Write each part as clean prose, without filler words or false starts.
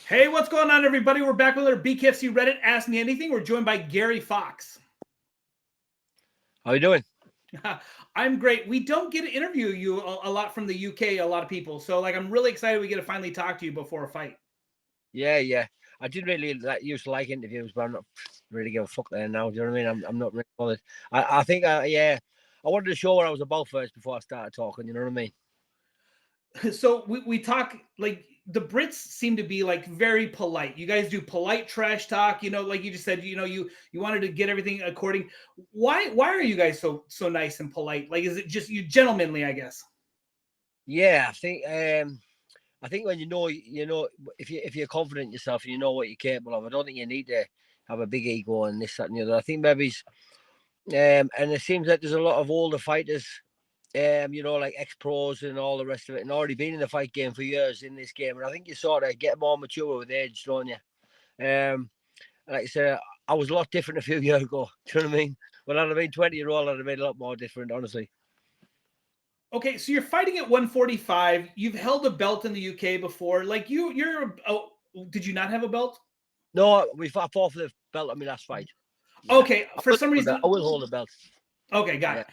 Hey, what's going on, everybody? We're back with our BKFC Reddit Ask Me Anything. We're joined by Gary Fox. How you doing? I'm great. We don't get to interview you a lot from the UK, a lot of people. So, I'm really excited we get to finally talk to you before a fight. Yeah. I did really used to like interviews, but I'm not really give a fuck there now. Do you know what I mean? I'm not really bothered. I think, yeah, I wanted to show what I was about first before I started talking. You know what I mean? So we talk the Brits seem to be very polite. You guys do polite trash talk. Like you just said. You wanted to get everything according. Why are you guys so nice and polite? Like, is it just you gentlemanly? I guess. Yeah, I think when if you're confident in yourself and you know what you're capable of, I don't think you need to have a big ego and this, that, and the other. I think maybe, and it seems like there's a lot of older fighters, like ex-pros and all the rest of it, and already been in the fight game for years in this game. And I think you sort of get more mature with age, don't you? Like I said, I was a lot different a few years ago. Do you know what I mean? When I'd have been 20-year-old, I'd have been a lot more different, honestly. Okay, so you're fighting at 145. You've held a belt in the UK before. Like you're. Oh, did you not have a belt? No, I fought for the belt on my last fight. Yeah, Okay, for some reason. I will hold the belt. Okay, got Yeah, it.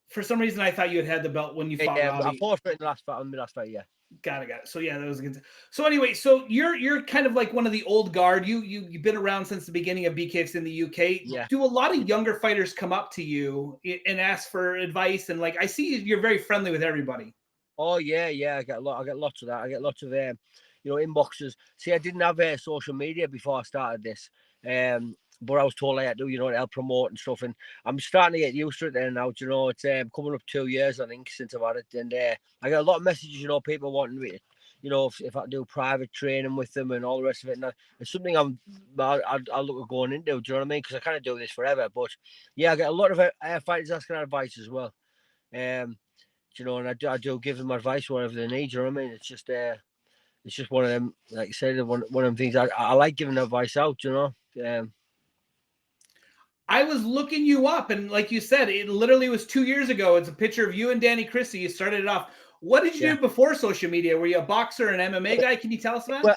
For some reason, I thought you had the belt when you fought I Robbie. fought for it in the last fight on my last fight. Yeah. Got it. So yeah, that was a good. So anyway, so you're kind of like one of the old guard. You've been around since the beginning of BKFs in the UK. Yeah. Do a lot of younger fighters come up to you and ask for advice? And I see you're very friendly with everybody. Oh yeah. I get lots of that. I get lots of inboxes. See, I didn't have social media before I started this. But I was told I had to, to help promote and stuff. And I'm starting to get used to it there now. It's coming up 2 years, I think, since I've had it. And I get a lot of messages, people wanting me, if I do private training with them and all the rest of it. And it's something I'll look at going into. Do you know what I mean? Because I kind of do this forever. But yeah, I get a lot of fighters asking advice as well. And I do give them advice whatever they need. You know what I mean? It's just one of them, like you said, one of them things. I like giving advice out. I was looking you up, and like you said, it literally was 2 years ago. It's a picture of you and Danny Christie. You started it off. What did you Yeah. do before social media? Were you a boxer, an MMA guy? Can you tell us that? Well,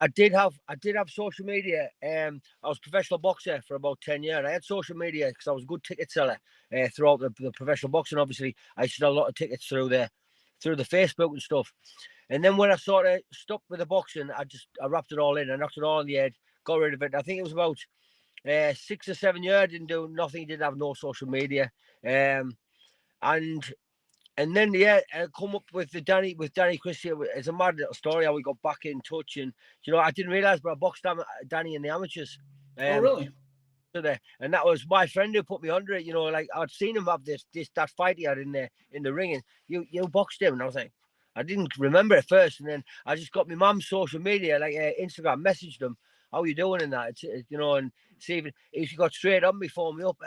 I did have social media. I was a professional boxer for about 10 years. I had social media because I was a good ticket seller throughout the professional boxing. Obviously, I used to sell a lot of tickets through the Facebook and stuff. And then when I sort of stuck with the boxing, I wrapped it all in. I knocked it all on the head, got rid of it. I think it was about 6 or 7 years. I didn't do nothing. Didn't have no social media. And then I come up with Danny Christie. It's a mad little story how we got back in touch, and I didn't realize, but I boxed Danny in the amateurs. Oh, really? And that was my friend who put me under it. Like I'd seen him have that fight he had in the ring, and you boxed him, and I was like, I didn't remember it first, and then I just got my mum's social media, like Instagram, messaged them, how you doing in that, and see if he got straight on me, phone me up.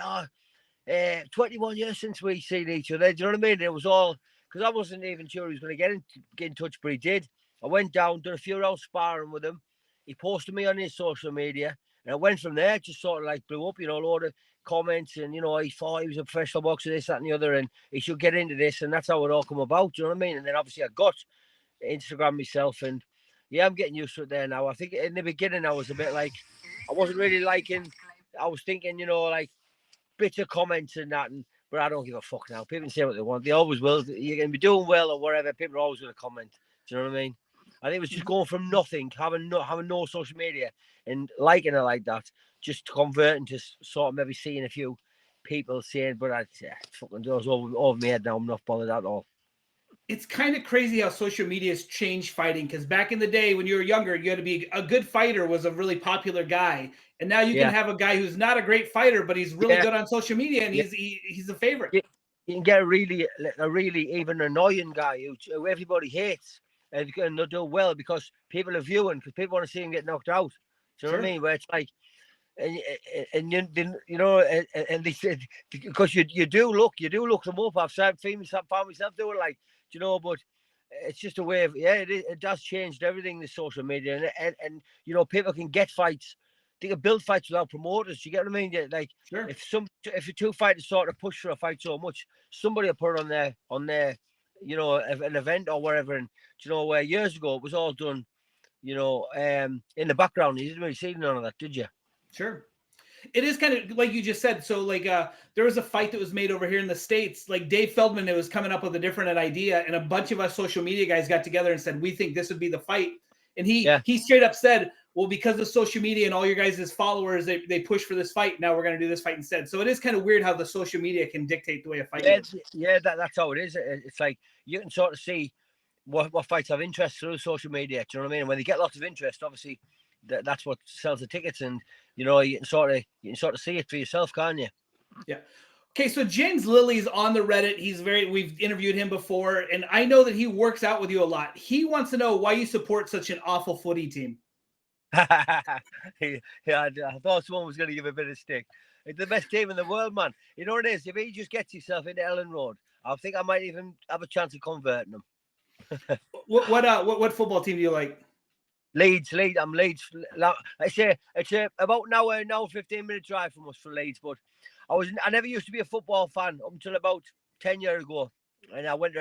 21 years since we seen each other. Do you know what I mean? It was all because I wasn't even sure he was going to get in touch, but he did. I went down, did a few rounds sparring with him. He posted me on his social media, and I went from there. Just sort of like blew up, a load of comments, and he thought he was a professional boxer, this, that, and the other, and he should get into this, and that's how it all come about. Do you know what I mean? And then obviously I got Instagram myself, and yeah, I'm getting used to it there now. I think in the beginning I was a bit like I wasn't really liking. I was thinking, like bitter comments and that, but I don't give a fuck now. People can say what they want. They always will. You're going to be doing well or whatever. People are always going to comment. Do you know what I mean? I think it was just going from nothing, having no social media and liking it like that, just converting to sort of maybe seeing a few people saying, but fucking doors over my head now. I'm not bothered at all. It's kind of crazy how social media has changed fighting, because back in the day when you were younger, you had to be a good fighter was a really popular guy, and now you can Yeah, have a guy who's not a great fighter but he's really yeah, good on social media, and yeah. he's a favorite. You can get a really even annoying guy who everybody hates, and they'll do well because people are viewing, because people want to see him get knocked out. Do you know what I Sure. mean? Where it's like, and they said, because you do look them up. I've found myself doing, like, but it's just a way of, it does change everything, the social media, and people can get fights. They can build fights without promoters. You get what I mean? Like, Sure. if the two fighters sort of push for a fight so much, somebody will put it on their an event or whatever. And where years ago it was all done you know, in the background. You didn't really see none of that, did you? Sure. It is kind of like you just said. So like there was a fight that was made over here in the States. Like Dave Feldman, it was coming up with a different idea, and a bunch of us social media guys got together and said, we think this would be the fight. And Yeah. he straight up said, well, because of social media and all your guys' followers, they push for this fight. Now we're going to do this fight instead. So it is kind of weird how the social media can dictate the way a fight goes. Yeah, that's how it is. It's like you can sort of see what fights have interest through social media. Do you know what I mean? And when they get lots of interest, obviously that's what sells the tickets, and you know you can sort of see it for yourself, can't you? Yeah. Okay, so James Lilly's on the Reddit. We've interviewed him before, and I know that he works out with you a lot. He wants to know why you support such an awful footy team. Yeah, I thought someone was going to give a bit of stick. It's the best team in the world, man. You know what it is? If he just gets himself into Ellen Road, I think I might even have a chance of converting him. What football team do you like? Leeds. I'm Leeds. It's about an hour 15-minute drive from us for Leeds. But I never used to be a football fan up until about 10 years ago, and I went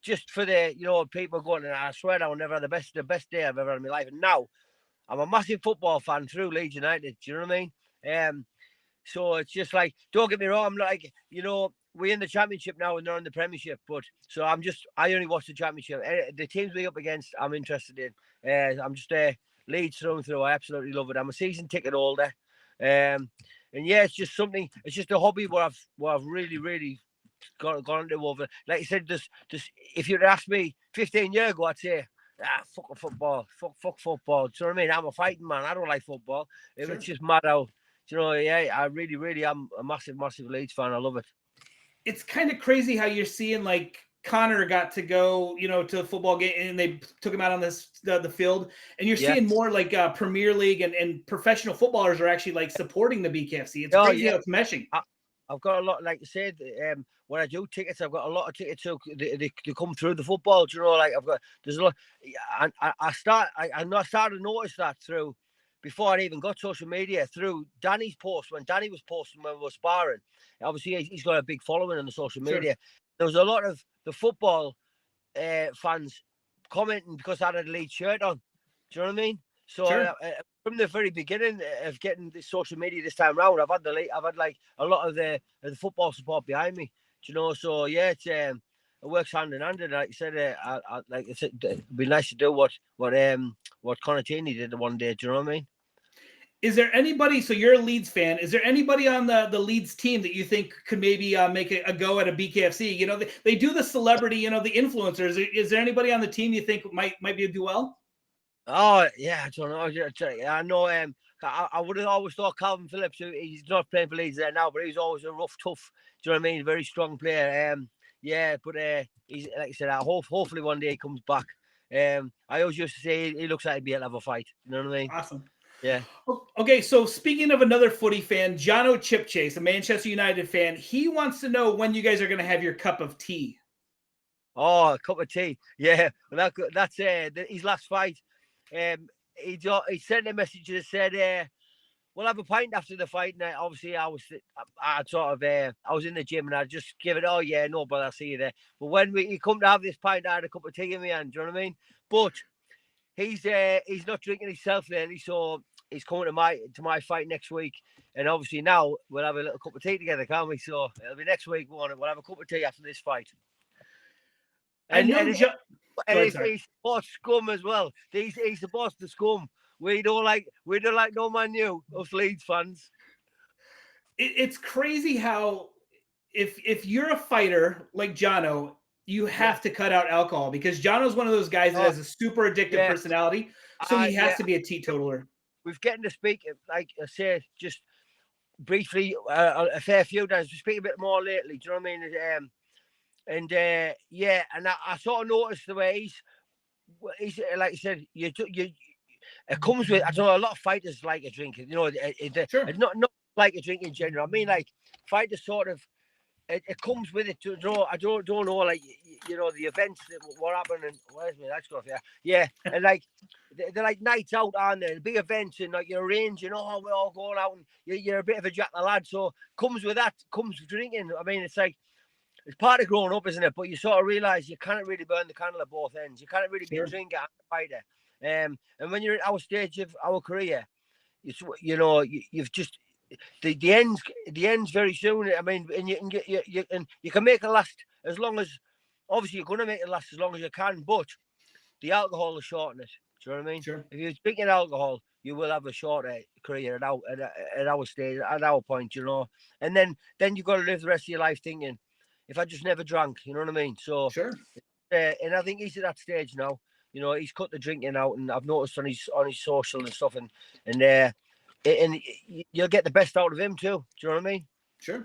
just for the people going, and I swear I will never have the best day I've ever had in my life. And now I'm a massive football fan through Leeds United. Do you know what I mean? So it's just like, don't get me wrong, I'm like, we're in the Championship now and they're in the Premiership, but so I only watch the Championship. The teams we're up against, I'm interested in. I'm just Leeds through and through. I absolutely love it. I'm a season ticket holder, and yeah, it's just a hobby where I've really, really gone into over. Like you said, just if you'd asked me 15 years ago, I'd say, fuck football, fuck football. Do you know what I mean? I'm a fighting man. I don't like football. Sure. It's just mad how, yeah, I really, really am a massive Leeds fan. I love it. It's kind of crazy how you're seeing like Connor got to go, to a football game and they took him out on the field, and you're seeing more like Premier League and professional footballers are actually like supporting the BKFC. It's crazy how it's meshing. I've got a lot, like I said, when I do tickets, I've got a lot of tickets so they come through the football. Do you know, like there's a lot. I started to notice that through, before I even got social media, through Danny's post, when Danny was posting when we were sparring. Obviously, he's got a big following on the social media. There was a lot of the football fans commenting because I had a Leeds shirt on. Do you know what I mean? So from the very beginning of getting the social media this time round, I've had like a lot of the football support behind me. Do you know? So yeah, it works hand in hand. And like I said, like I said, it'd be nice to do what Conatini did one day. Do you know what I mean? Is there anybody? So you're a Leeds fan. Is there anybody on the Leeds team that you think could maybe make a go at a BKFC? They do the celebrity, the influencers. Is there anybody on the team you think might be a do well? Oh yeah, I don't know. I know. I would have always thought Calvin Phillips. He's not playing for Leeds there now, but he's always a rough, tough. Do you know what I mean? Very strong player. Yeah, but he's, like I said, hopefully one day he comes back. I always used to say he looks like he'd be able to have a fight. You know what I mean? Awesome. Yeah. Okay, so speaking of another footy fan, Jono Chipchase, a Manchester United fan, he wants to know when you guys are going to have your cup of tea. Oh, a cup of tea. Yeah, that's his last fight. He sent a message that said, we'll have a pint after the fight. And obviously, I was in the gym and I just give it. Oh yeah, no, but I'll see you there. But when he come to have this pint, I had a cup of tea in my hand. Do you know what I mean? But he's not drinking himself lately, so he's coming to my fight next week. And obviously now we'll have a little cup of tea together, can't we? So it'll be next week. We'll have a cup of tea after this fight. And he's boss scum as well. He's the boss of the scum. We don't like no man new, us Leeds fans. It's crazy how if you're a fighter like Jono, you have to cut out alcohol, because Jono's one of those guys that has a super addictive personality. So he has to be a teetotaler. We've getting to speak, like I say, just briefly, a fair few times. We speak a bit more lately. Do you know what I mean? And I sort of noticed the way he's like I said, it comes with, I don't know, a lot of fighters like a drink. It's not like a drink in general. I mean, like fighters sort of, it comes with it. I don't know, like the events that what happened, and where's my lights off? Yeah, and like they're like nights out, aren't they? Big events, and like you're arranging. Oh, we're all going out, and you're a bit of a jack the lad. So comes with that, comes with drinking. I mean, it's like it's part of growing up, isn't it? But you sort of realise you can't really burn the candle at both ends. You can't really be a Sure. drinker and a fighter. And when you're at our stage of our career, you know, you've just the end's very soon. I mean, and you can get you can make it last as long as, obviously you're going to make it last as long as you can, but the alcohol is shortening it. Do you know what I mean? Sure. If you're drinking alcohol, you will have a shorter career at our stage, at our point, you know. And then you've got to live the rest of your life thinking, if I just never drank, you know what I mean? So, Sure. and I think he's at that stage now. You know, he's cut the drinking out, and I've noticed on his social and stuff, and you'll get the best out of him too. Do you know what I mean? Sure.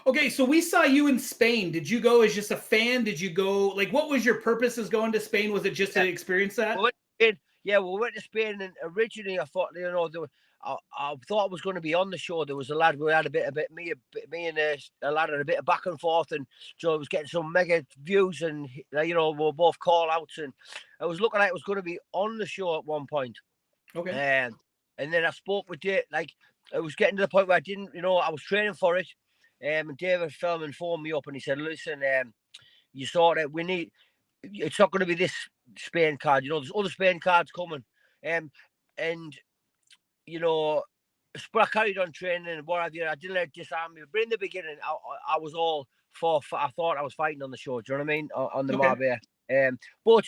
Okay, so we saw you in Spain. Did you go as just a fan? Did you go like what was your purpose as going to Spain? Was it just to Yeah. experience that? We went to Spain, yeah, we went to Spain, and originally I thought, you know, I thought I was going to be on the show. There was a lad, we had me and a lad had a bit of back and forth, and Joe was getting some mega views, and you know, we were both call outs, and I was looking like I was going to be on the show at one point. Okay. And then I spoke with Dave, like I was getting to the point where I didn't, you know, I was training for it. And David Feldman phoned me up and he said, listen, you saw that it's not going to be this Spain card, you know, there's other Spain cards coming. And, you know, but I carried on training and what have you. I didn't let it disarm me. But in the beginning, I was all for, I thought I was fighting on the show, do you know what I mean? On the Okay. Marbella. But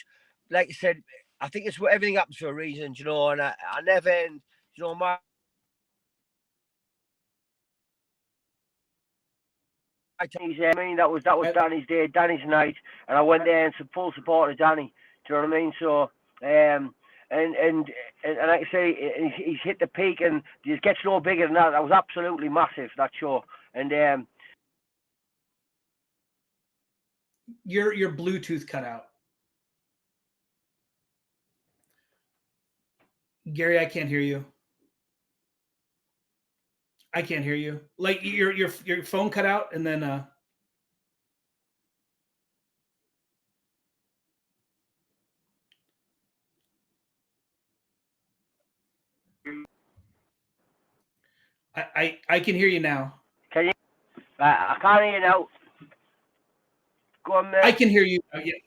like I said, I think it's everything happens for a reason, you know, and I never, you know, my I mean, that was Danny's day, Danny's night, and I went there in full support of Danny. Do you know what I mean? So, and like I say, he's hit the peak, and it gets no bigger than that. That was absolutely massive, that show. And Your Bluetooth cut out. Gary, I can't hear you. I can't hear you. Like your phone cut out and then I can hear you now. can you? I can't hear you now. Go on, mate. I can hear you.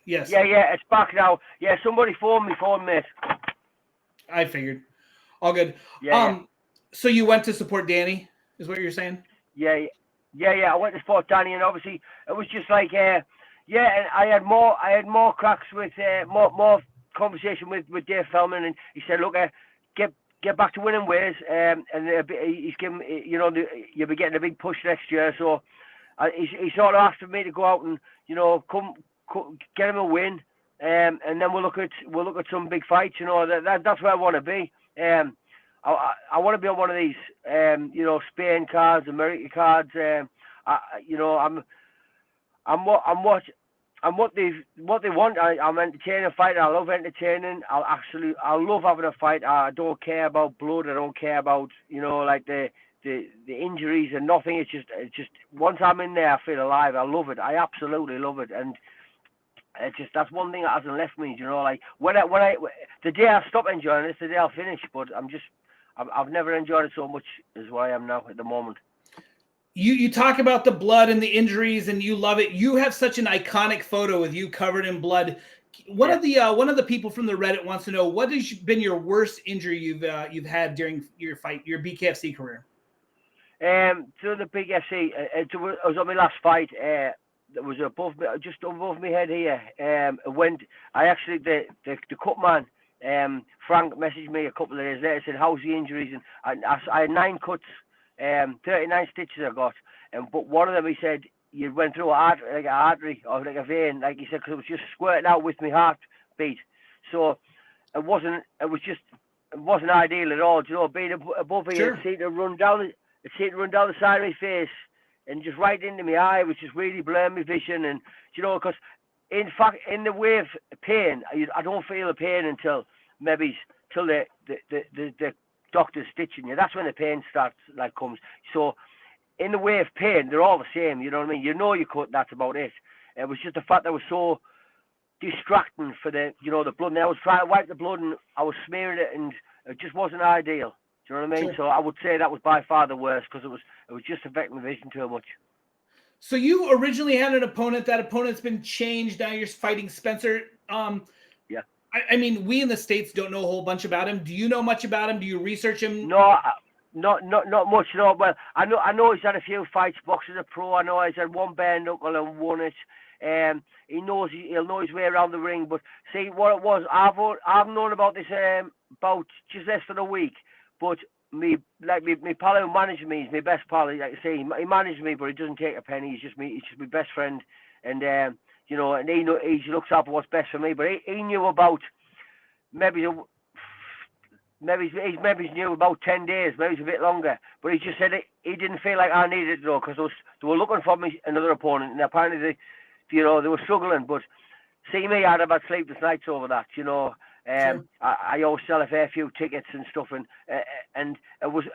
Yes. Yeah, it's back now. Yeah, somebody phoned me, mate. I figured. All good. Yeah. So you went to support Danny, is what you're saying? Yeah. I went to support Danny, and obviously it was just like, and I had more cracks with more conversation with Dave Feldman, and he said, look, get back to winning ways, and he's given, you know, you'll be getting a big push next year. So he sort of asked me to go out and, you know, come get him a win, and then we'll look at some big fights. You know, that's where I want to be. I want to be on one of these, you know, Spain cards, America cards. You know, I'm what they want. I'm entertaining fighter. I love entertaining. I love having a fight. I don't care about blood. I don't care about, you know, like the injuries and nothing. It's just once I'm in there, I feel alive. I love it. I absolutely love it. And it's just, that's one thing that hasn't left me. You know, like the day I stop enjoying it, the day I'll finish. But I've never enjoyed it so much as what I am now at the moment. You talk about the blood and the injuries, and you love it. You have such an iconic photo with you covered in blood. One of the people from the Reddit wants to know, what has been your worst injury you've had during your BKFC career? Through the BKFC, it was on my last fight. It was just above my head here. The cut man, Frank, messaged me a couple of days later, said, how's the injuries? And I had 9 cuts, 39 stitches I got. But one of them, he said, you went through an artery or like a vein, like he said, because it was just squirting out with my heartbeat. So it wasn't ideal at all. You know, being above here, it seemed to run down the side of my face and just right into my eye, which is really blurring my vision. And, you know, because in fact, in the way of pain, I don't feel the pain until the doctor's stitching you. That's when the pain comes. So in the way of pain, they're all the same. You know what I mean? You know you cut. That's about it. It was just the fact that it was so distracting for the blood. And I was trying to wipe the blood, and I was smearing it, and it just wasn't ideal. Do you know what I mean? Sure. So I would say that was by far the worst, because it was just affecting my vision too much. So you originally had an opponent. That opponent's been changed. Now you're fighting Spencer. Yeah. I mean, we in the States don't know a whole bunch about him. Do you know much about him? Do you research him? No, not much. No, well, I know he's had a few fights, boxed as a pro. I know he's had one bare knuckle and won it. He'll know his way around the ring. But see what it was. I've known about this about just less than a week. But me pal who manages me, he's my best pal. Like I say, he manages me, but he doesn't take a penny. He's just me. He's just my best friend, and and he looks out for what's best for me. But he knew about maybe. Maybe he's new about 10 days, maybe it's a bit longer. But he just said he didn't feel like I needed it though, because they were looking for me another opponent, and apparently they were struggling. But see me, I'd have had sleepless nights over that. Sure. I always sell a fair few tickets and stuff, and it was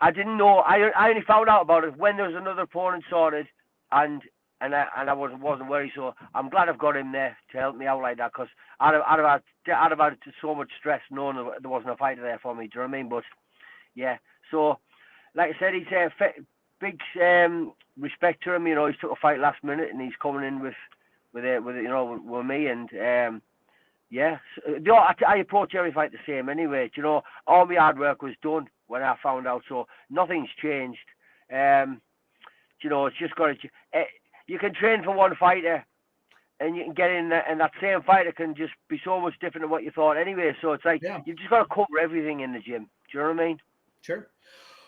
I didn't know. I only found out about it when there was another opponent sorted, and I wasn't worried. So I'm glad I've got him there to help me out like that, because I'd have had so much stress knowing there wasn't a fighter there for me. Do you know what I mean? But yeah, so like I said, he's a big respect to him. You know, he took a fight last minute, and he's coming in with me, and yeah. So, I approach every fight the same anyway. You know, all my hard work was done when I found out, so nothing's changed. You know, it's just got to. You can train for one fighter, and you can get in there, and that same fighter can just be so much different than what you thought anyway. So it's like you've just got to cover everything in the gym. Do you know what I mean? Sure.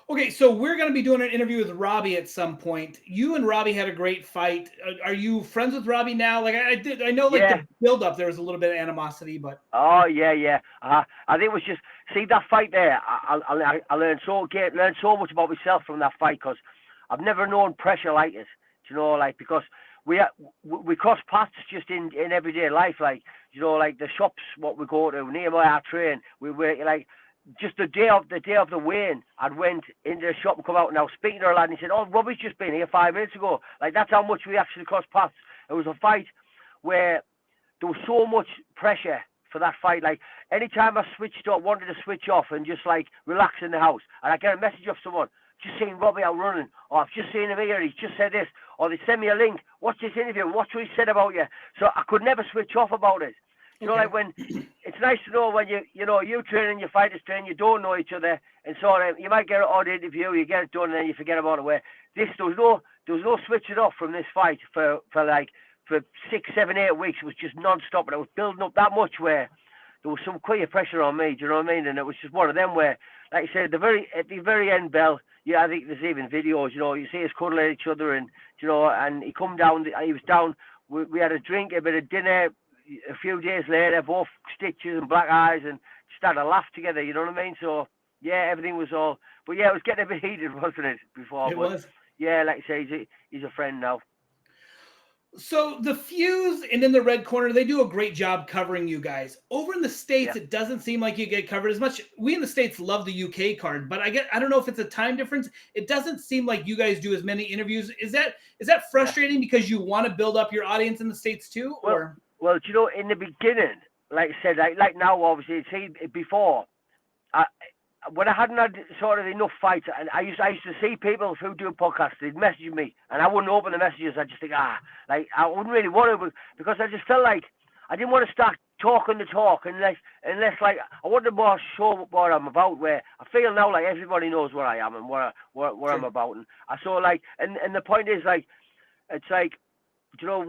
Okay, so we're going to be doing an interview with Robbie at some point. You and Robbie had a great fight. Are you friends with Robbie now? Like I know, like the build up, there was a little bit of animosity, but oh yeah. I think it was just that fight there. I learned so much about myself from that fight, because I've never known pressure like it. You know, like, because we cross paths just in everyday life, like, you know, like the shops what we go to near our train. We were like, just the day of the weigh-in, I'd went into the shop and come out, and I was speaking to a lad, and he said, "Oh, Robbie's just been here 5 minutes ago." Like, that's how much we actually crossed paths. It was a fight where there was so much pressure for that fight. Like, anytime I wanted to switch off and just like relax in the house, and I get a message of someone, "Just seen Robbie out running," or "I've just seen him here, he's just said this," or they send me a link, "Watch this interview, watch what he said about you." So I could never switch off about it. You know, like, when it's nice to know when you train and your fighters train, you don't know each other, and so you might get an odd interview, you get it done, and then you forget about it. Where there was no switching off from this fight for 6, 7, 8 weeks. It was just non-stop, and it was building up that much where there was some quite pressure on me. Do you know what I mean? And it was just one of them where, like I said, at the very end, Bell. Yeah, I think there's even videos. You know, you see us cuddling each other, and and he come down. He was down. We had a drink, a bit of dinner. A few days later, both stitches and black eyes, and just had a laugh together. You know what I mean? So yeah, everything was all. But yeah, it was getting a bit heated, wasn't it? Before, it was. Yeah, like I say, he's a friend now. So the Fuse and in the red corner, they do a great job covering you guys. Over in the States, it doesn't seem like you get covered as much. We in the States love the UK card, but I don't know if it's a time difference. It doesn't seem like you guys do as many interviews. Is that frustrating because you want to build up your audience in the States too? Well, you know, in the beginning, like I said, like now, obviously, see, before, when I hadn't had sort of enough fights, and I used to see people who do podcasts, they'd message me, and I wouldn't open the messages. I'd just think, like, I wouldn't really want to, because I just felt like I didn't want to start talking the talk unless like, I wanted to more show what I'm about, where I feel now like everybody knows what I am and what I'm about. And I saw, like, and the point is, like, it's like, you know,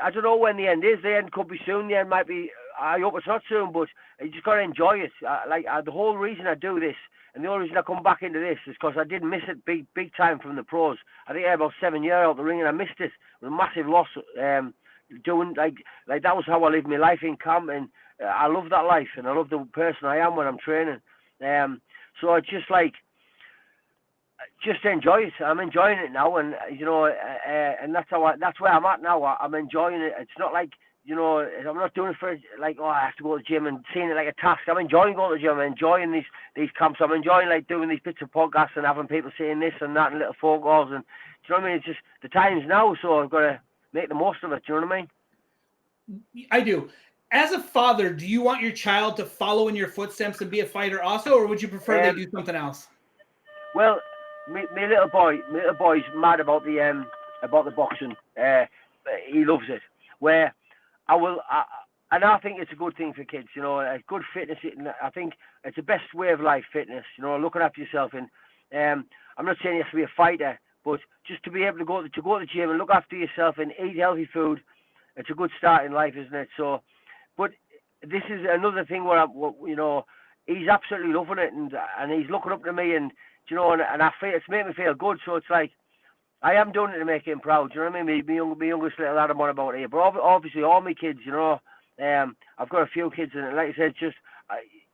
I don't know when the end is. The end could be soon. The end might be. I hope it's not soon, but you just gotta enjoy it. The whole reason I do this, and the only reason I come back into this, is because I did miss it big time from the pros. I think I had about 7 years out the ring, and I missed it. It was a massive loss. Doing like that was how I lived my life in camp, and I love that life, and I love the person I am when I'm training. So I just enjoy it. I'm enjoying it now, and and that's where I'm at now. I'm enjoying it. It's not like, I'm not doing it for like, I have to go to the gym and seeing it like a task. I'm enjoying going to the gym. I'm enjoying these camps. I'm enjoying like doing these bits of podcasts and having people saying this and that and little phone calls. And do you know what I mean? It's just the time's now, so I've got to make the most of it. Do you know what I mean? I do. As a father, do you want your child to follow in your footsteps and be a fighter also, or would you prefer they do something else? Well, my little boy's mad about the about the boxing. He loves it. Where and I think it's a good thing for kids. You know, a good fitness. I think it's the best way of life. Fitness. You know, looking after yourself. And I'm not saying you have to be a fighter, but just to be able to go to the gym and look after yourself and eat healthy food. It's a good start in life, isn't it? So, but this is another thing where he's absolutely loving it, and he's looking up to me, and and I feel it's made me feel good. So it's like I am doing it to make him proud. Do you know what I mean? My youngest little lad I'm on about here, but obviously all my kids, I've got a few kids, and like I said, just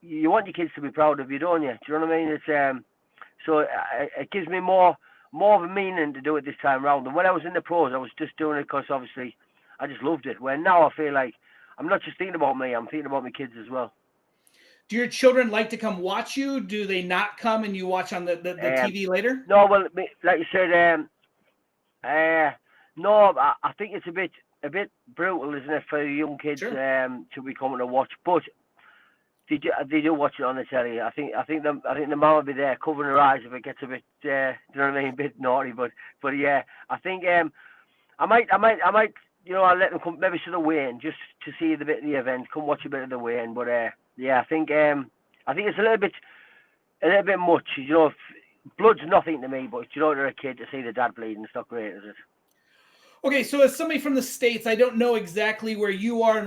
you want your kids to be proud of you, don't you? Do you know what I mean? It's so it gives me more of a meaning to do it this time round. And when I was in the pros, I was just doing it because obviously I just loved it. Where now I feel like I'm not just thinking about me, I'm thinking about my kids as well. Do your children like to come watch you? Do they not come and you watch on the TV later? No, well, like you said, no, I think it's a bit brutal, isn't it, for young kids Sure. To be coming to watch, but they do watch it on the telly. I think the mum will be there covering her eyes if it gets a bit, do you know what I mean, a bit naughty. But yeah, I think I might, I'll let them come maybe to the weigh-in just to see the bit of the event, come watch a bit of the weigh-in. But yeah, I think it's a little bit much. Blood's nothing to me, but they're a kid to see the dad bleeding. It's not great, is it? Okay, so as somebody from the States, I don't know exactly where you are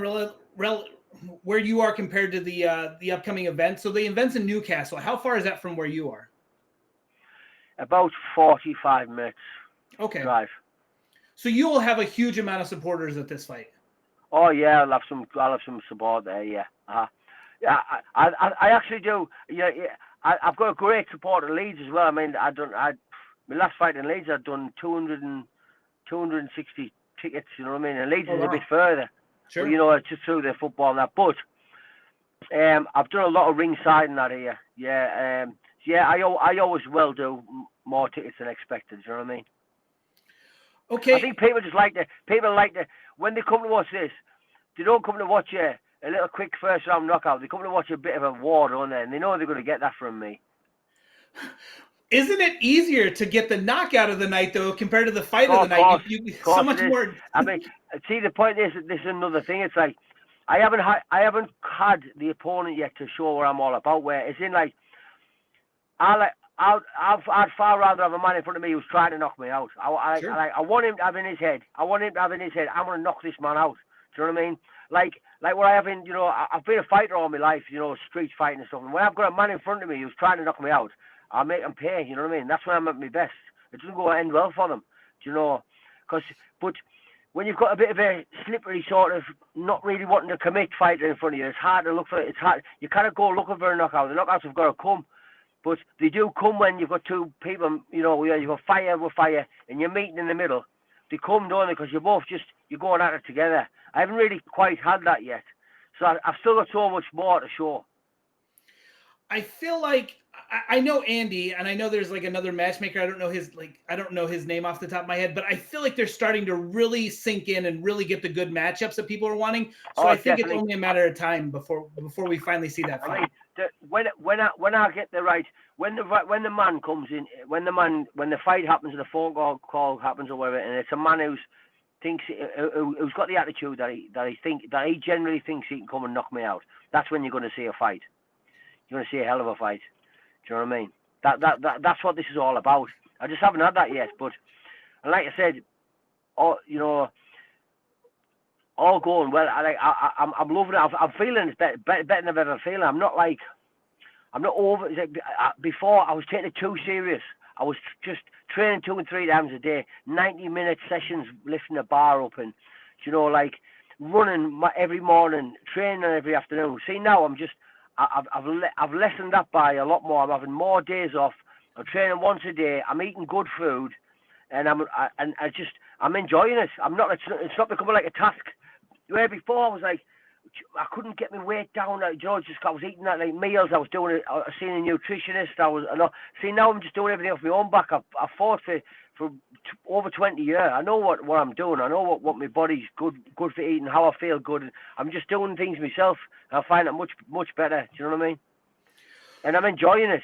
where you are compared to the upcoming event. So the event's in Newcastle. How far is that from where you are? About 45 minutes drive. So you will have a huge amount of supporters at this fight. Oh yeah, I'll have some support there. Yeah, yeah. I actually do. Yeah. I've got a great support in Leeds as well. I mean, my last fight in Leeds, I'd done 260 tickets. You know what I mean? And Leeds is a bit further. Sure. But, it's just through the football and that. But I've done a lot of ringside in that here. Yeah. Yeah. I always will do more tickets than expected. You know what I mean? Okay. I think people like to, when they come to watch this, they don't come to watch a little quick first round knockout. They come to watch a bit of a war, don't they? And they know they're going to get that from me. Isn't it easier to get the knockout of the night, though, compared to the fight of the night? So much more. I mean, see, the point is, this is another thing. It's like, I haven't had the opponent yet to show what I'm all about. Where it's in like, I'd far rather have a man in front of me who's trying to knock me out. I want him to have in his head. I'm going to knock this man out. Do you know what I mean? Like what I have in, I've been a fighter all my life, street fighting and stuff. And when I've got a man in front of me who's trying to knock me out, I make them pay. You know what I mean? That's when I'm at my best. It doesn't go end well for them. Do you know? But when you've got a bit of a slippery sort of not really wanting to commit fighter in front of you, it's hard to look for. It's hard. You can't go looking for a knockout. The knockouts have got to come. But they do come when you've got two people, you've got fire with fire, and you're meeting in the middle. They come, don't they? Because you're going at it together. I haven't really quite had that yet. So I've still got so much more to show. I feel like I know Andy, and I know there's like another matchmaker. I don't know his name off the top of my head, but I feel like they're starting to really sink in and really get the good matchups that people are wanting. So I think it's only a matter of time before we finally see that fight. When I get the right, when the man comes in, when the fight happens, and the phone call happens or whatever, and it's a man who's got the attitude that he generally thinks he can come and knock me out. That's when you're going to see a fight. You're going to see a hell of a fight. Do you know what I mean? That's what this is all about. I just haven't had that yet, but and like I said, all going well. I'm loving it. I'm feeling it better than I've ever feeling. I'm not over. Before I was taking it too serious. I was just training 2 and 3 times a day, 90-minute sessions lifting the bar up, and running every morning, training every afternoon. See, now I've lessened that by a lot more. I'm having more days off. I'm training once a day. I'm eating good food, and I'm enjoying it. It's not becoming like a task. Where before I was like, I couldn't get my weight down. I was eating that like meals. I was doing it. I was seeing a nutritionist. See, now I'm just doing everything off my own back. I've fought for over 20 years. I know what I'm doing. I know what my body's good for eating, how I feel good. I'm just doing things myself. I find it much better. Do you know what I mean? And I'm enjoying it.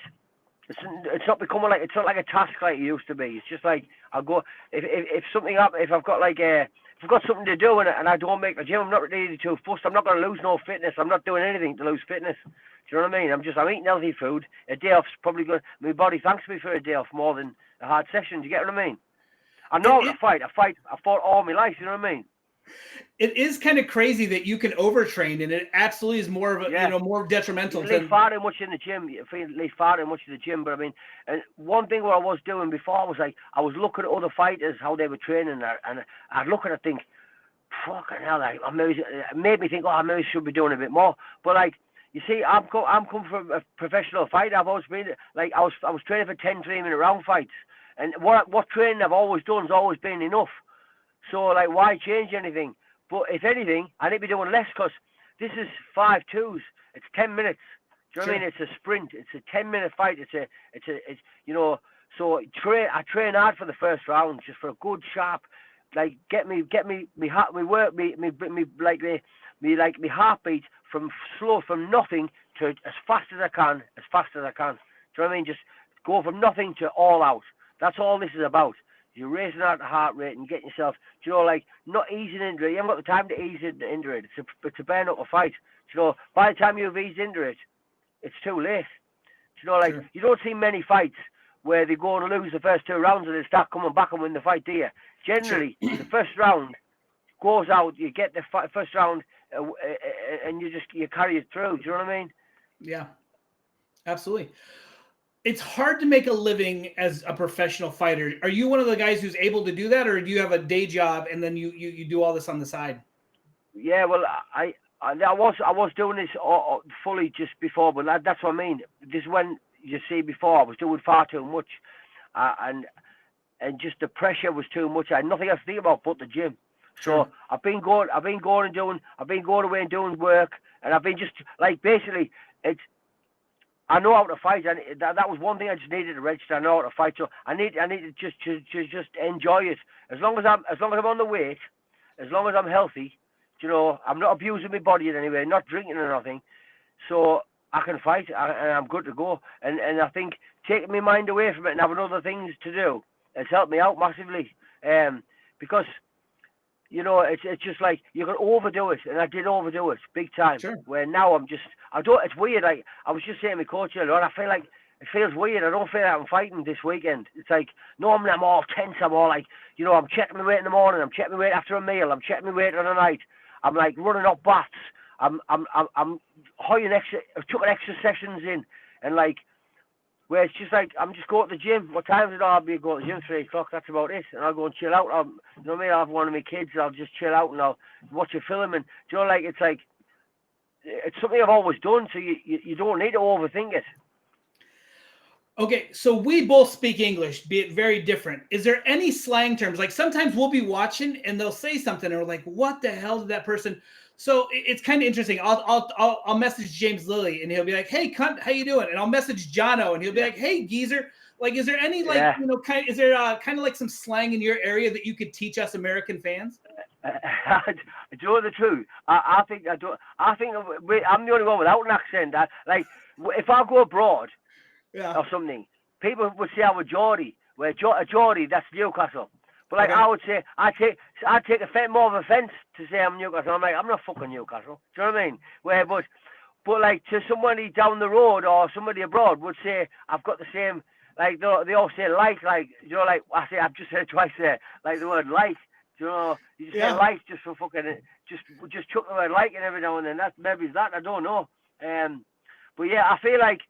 It's not becoming like, it's not like a task like it used to be. It's just like I'll go if something up, if I've got like if I've got something to do and I don't make the gym, I'm not really too fussed. I'm not going to lose no fitness. I'm not doing anything to lose fitness. Do you know what I mean? I'm eating healthy food. A day off's probably good. My body thanks me for a day off more than a hard session. Do you get what I mean? I know how to fight. I fought all my life. You know what I mean? It is kind of crazy that you can overtrain, and it absolutely is more of a more detrimental. You leave far too much in the gym. You leave far too much in the gym. But I mean, and one thing what I was doing before was like I was looking at other fighters how they were training, and I'd look at it and think, fucking hell, like it made me think, oh, I maybe should be doing a bit more. But like, you see, I'm come from a professional fight. I've always been like I was training for 10 3-minute round fights, and what training I've always done has always been enough. So like, why change anything? But if anything, I need to be doing less because this is 5-2s. It's 10 minutes. Do you know what I mean? It's a sprint. It's a 10-minute fight. It's you know. So I train hard for the first round just for a good sharp, like get me heart, me work, me heartbeat from nothing to as fast as I can. Do you know what I mean? Just go from nothing to all out. That's all this is about. You're raising out the heart rate and getting yourself, you know, like not easing into it. You haven't got the time to ease into it. It's a burn up a fight. You know, by the time you've eased into it, it's too late. You know, like you don't see many fights where they go and lose the first 2 rounds and they start coming back and win the fight, do you? Generally, the first round goes out. You get the first round, and you carry it through. Do you know what I mean? Yeah, absolutely. It's hard to make a living as a professional fighter. Are you one of the guys who's able to do that, or do you have a day job and then you do all this on the side? Yeah, well, I was doing this fully just before, but that's what I mean. This when you see before I was doing far too much, and just the pressure was too much. I had nothing else to think about but the gym. So I've been going away and doing work, and I've been just like basically I know how to fight, and that was one thing I just needed to register. I know how to fight, so I need to just enjoy it. As long as I'm on the weight, as long as I'm healthy, you know, I'm not abusing my body in any way, not drinking or nothing, so I can fight and I'm good to go. And I think taking my mind away from it and having other things to do has helped me out massively. Because you know, it's just like you can overdo it, and I did overdo it big time. Where now it's weird. Like I was just saying to my coach earlier on, I feel like it feels weird. I don't feel like I'm fighting this weekend. It's like normally I'm all tense. I'm all like, you know, I'm checking my weight in the morning. I'm checking my weight after a meal. I'm checking my weight on the night. I'm like running up bats. I'm hoying extra. I've took extra sessions in, and like. Where it's just like, I'm just going to the gym. What time is it? I'll be going to the gym 3 o'clock. That's about it. And I'll go and chill out. You know what I mean? I'll have one of my kids. I'll just chill out and I'll watch a film. And, you know, like, it's something I've always done. So you don't need to overthink it. Okay, so we both speak English, be it very different. Is there any slang terms? Like sometimes we'll be watching and they'll say something and we're like, what the hell did that person... So it's kind of interesting. I'll message James Lilly and he'll be like, "Hey, cunt, how you doing?" And I'll message Jono and he'll be like, "Hey, geezer." Like, is there any you know is there kind of like some slang in your area that you could teach us American fans? I do know the truth. I think I'm the only one without an accent. Like if I go abroad or something, people would say I'm a Geordie. Where a Geordie, that's Newcastle. But like I would say, I take more of offence to say I'm Newcastle. I'm like, I'm not fucking Newcastle. Do you know what I mean? But like to somebody down the road or somebody abroad would say I've got the same. Like they all say like you know, like I say I've just said it twice there, like the word like. You know, you just say like just for fucking just chuck the word like in every now and then. That maybe that, I don't know. But yeah, I feel like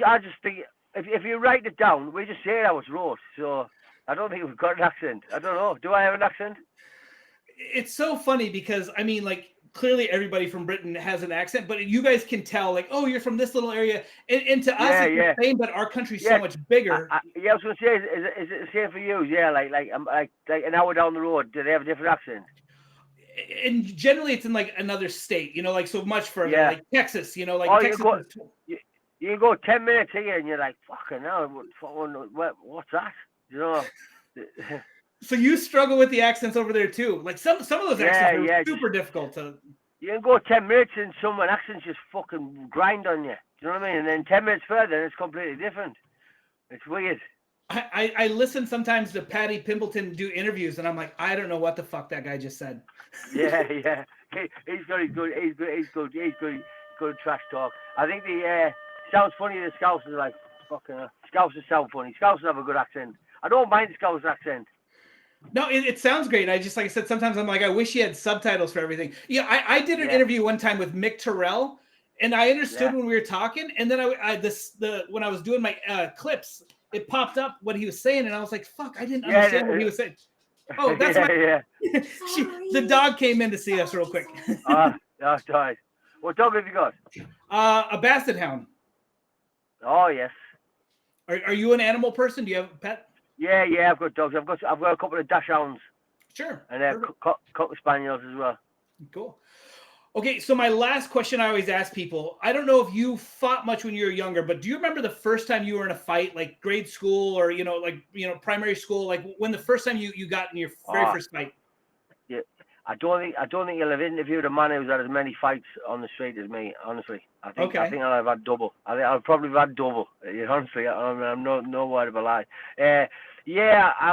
I just think if you write it down, we just say it how it's wrote. So. I don't think we've got an accent. I don't know. Do I have an accent? It's so funny because, I mean, like, clearly everybody from Britain has an accent, but you guys can tell, like, oh, you're from this little area. And to us, it's the same, but our country's so much bigger. I was going to say, is it the same for you? Yeah, like an hour down the road, do they have a different accent? And generally, it's in, like, another state, you know, like, so much further, like Texas, you know, like Texas. You can go 10 minutes here and you're like, fucking hell, what's that? You know. So you struggle with the accents over there too. Like some of those accents are super difficult to. You can go 10 minutes and some accents just fucking grind on you. Do you know what I mean? And then 10 minutes further, it's completely different. It's weird. I listen sometimes to Paddy Pimpleton do interviews, and I'm like, I don't know what the fuck that guy just said. Yeah, yeah. He's got his good. Good trash talk. I think the sounds funny. The Scousers are like fucking. Scousers sound funny. Scousers have a good accent. I don't mind the Scousers accent. No, it sounds great. I just, like I said, sometimes I'm like, I wish he had subtitles for everything. Yeah, I did an interview one time with Mick Terrell, and I understood when we were talking, and then when I was doing my clips, it popped up what he was saying, and I was like, fuck, I didn't understand what he was saying. Oh, that's the dog came in to see us real quick. That's right. What dog have you got? A basset hound. Oh yes. Are you an animal person? Do you have a pet? Yeah, I've got dogs. I've got a couple of dachshunds. Sure. And cocker spaniels as well. Cool. Okay, so my last question I always ask people, I don't know if you fought much when you were younger, but do you remember the first time you were in a fight, like grade school or, primary school, like when the first time you got in your very first fight? Yeah. I don't think you'll have interviewed a man who's had as many fights on the street as me, honestly. I think I'll have had double. I think I'll probably have had double. Honestly, I'm no word of a lie. I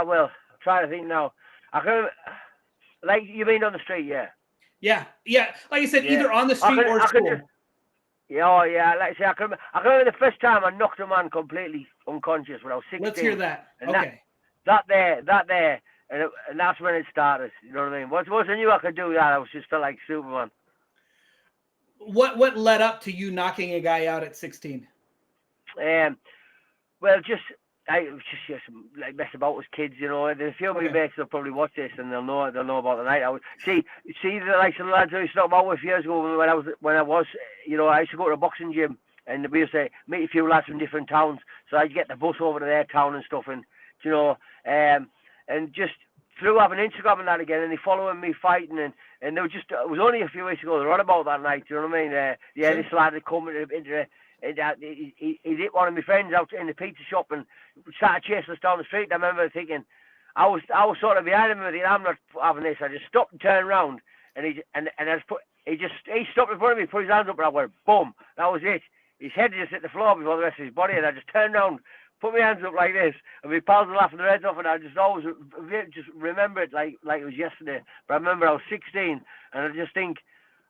will. I'm trying to think now. I can, like, you mean on the street, yeah? Yeah. Like I said, either on the street or school. Like I say, I can remember the first time I knocked a man completely unconscious when I was 16. Let's hear that. And okay. That there, and that's when it started. You know what I mean? Once I knew I could do that, I just felt like Superman. What led up to you knocking a guy out at 16? Well, I was just like messing about with kids, you know. There's a few of my mates that'll probably watch this and they'll know about the night. I would see the likes of the lads I used to talk about with years ago when I was, you know, I used to go to a boxing gym and we used to meet a few lads from different towns. So I'd get the bus over to their town and stuff, and you know, and just through having Instagram and that again, and they following me fighting, and they were just, it was only a few weeks ago they were on about that night. Do you know what I mean? Sure. This lad had come into he hit one of my friends out in the pizza shop and started chasing us down the street. I remember thinking, I was sort of behind him, thinking, I'm not having this. I just stopped and turned around, and he stopped in front of me, put his hands up, and I went boom. That was it. His head just hit the floor before the rest of his body, and I just turned around, put my hands up like this, and my pals were laughing their heads off, and I just always just remember it like it was yesterday. But I remember I was 16, and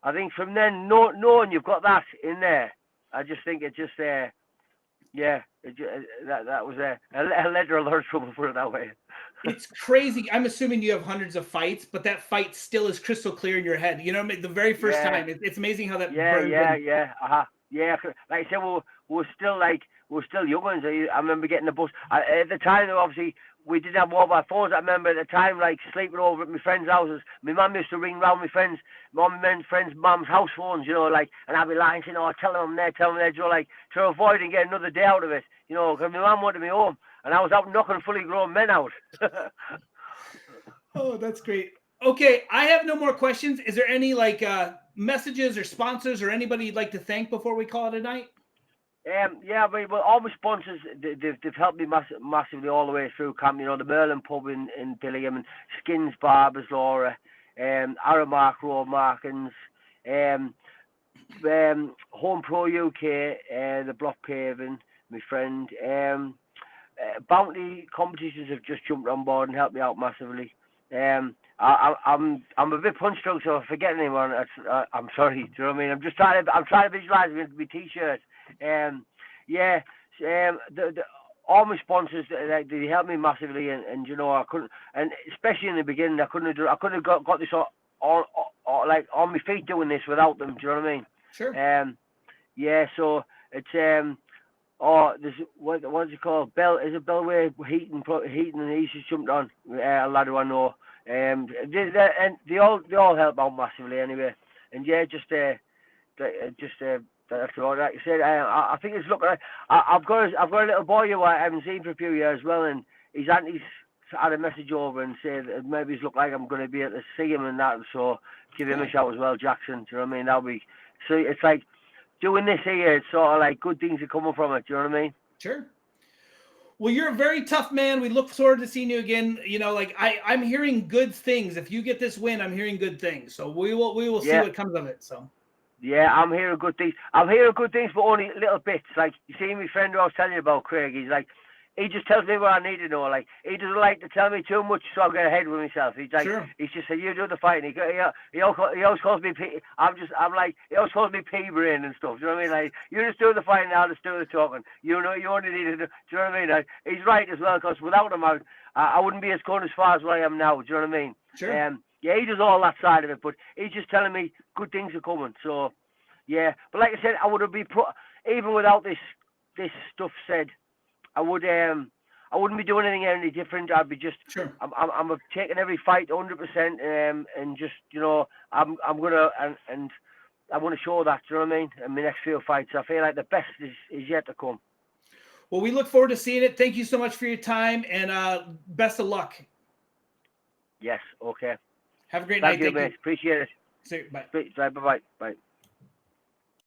I think from then, knowing you've got that in there, I just think it just that was a letter of large trouble, put it that way. It's crazy. I'm assuming you have hundreds of fights, but that fight still is crystal clear in your head. You know, the very first time. It's amazing how that. Yeah. Like I said, we're still young ones. I remember getting the bus at the time. Obviously, we didn't have mobile phones. I remember at the time, like sleeping over at my friends' houses. My mum used to ring round my friends' mum's house phones, you know, like, and I'd be lying, saying, "Oh, tell them I'm there, you know, like, to avoid and get another day out of it, you know, because my mum wanted me home, and I was out knocking fully grown men out." Oh, that's great. Okay, I have no more questions. Is there any messages or sponsors or anybody you'd like to thank before we call it a night? All my sponsors, they've helped me massively all the way through camp. You know, the Merlin pub in Billingham, and Skins Barbers, Laura, Aramark Road Markins, Home Pro UK, the Block Paving, my friend. Bounty competitions have just jumped on board and helped me out massively. I'm a bit punch drunk, so if I forget anyone, I'm sorry. Do you know what I mean? I'm trying to visualize with my t-shirt. All my sponsors, they helped me massively, and you know, I couldn't, and especially in the beginning, I couldn't have got this on my feet doing this without them. Do you know what I mean? Sure. So it's there's what's it called? Is it Bellway Heating, and he's just jumped on, a lad who I know. They all help out massively anyway. And that's all. Like I said, I think it's looking. I've got a little boy who I haven't seen for a few years, well, and his auntie's had a message over and said that maybe it's looked like I'm going to be able to see him and that. So give him a shout as well, Jackson. Do you know what I mean? That'll be. So it's like doing this here. It's sort of like good things are coming from it. Do you know what I mean? Sure. Well, you're a very tough man. We look forward to seeing you again. You know, like I'm hearing good things. If you get this win, I'm hearing good things. So we will see what comes of it. So. Yeah, I'm hearing good things. I'm hearing good things, but only little bits. Like, you see, my friend who I was telling you about, Craig, he's like, he just tells me what I need to know. Like, he doesn't like to tell me too much, so I'll get ahead with myself. He's like, Sure. he's just like, you do the fighting. He always calls me I'm like, he always calls me pea brain and stuff. Do you know what I mean? Like, you just do the fighting, I'll just do the talking. You know, you only need to do. Do you know what I mean? Like, he's right as well, because without him, I wouldn't be as going as far as I am now. Do you know what I mean? Sure. Yeah, he does all that side of it, but he's just telling me good things are coming. So, yeah. But like I said, I would have been even without this stuff said, I wouldn't be doing anything any different. I'd be just Sure. I'm taking every fight 100%, and just, you know, I'm gonna and I want to show that. Do you know what I mean? In my next few fights, I feel like the best is yet to come. Well, we look forward to seeing it. Thank you so much for your time, and best of luck. Yes. Okay. Have a great Thank night. you, Thank mate. you. Appreciate it. Say bye. Bye. Bye. Bye.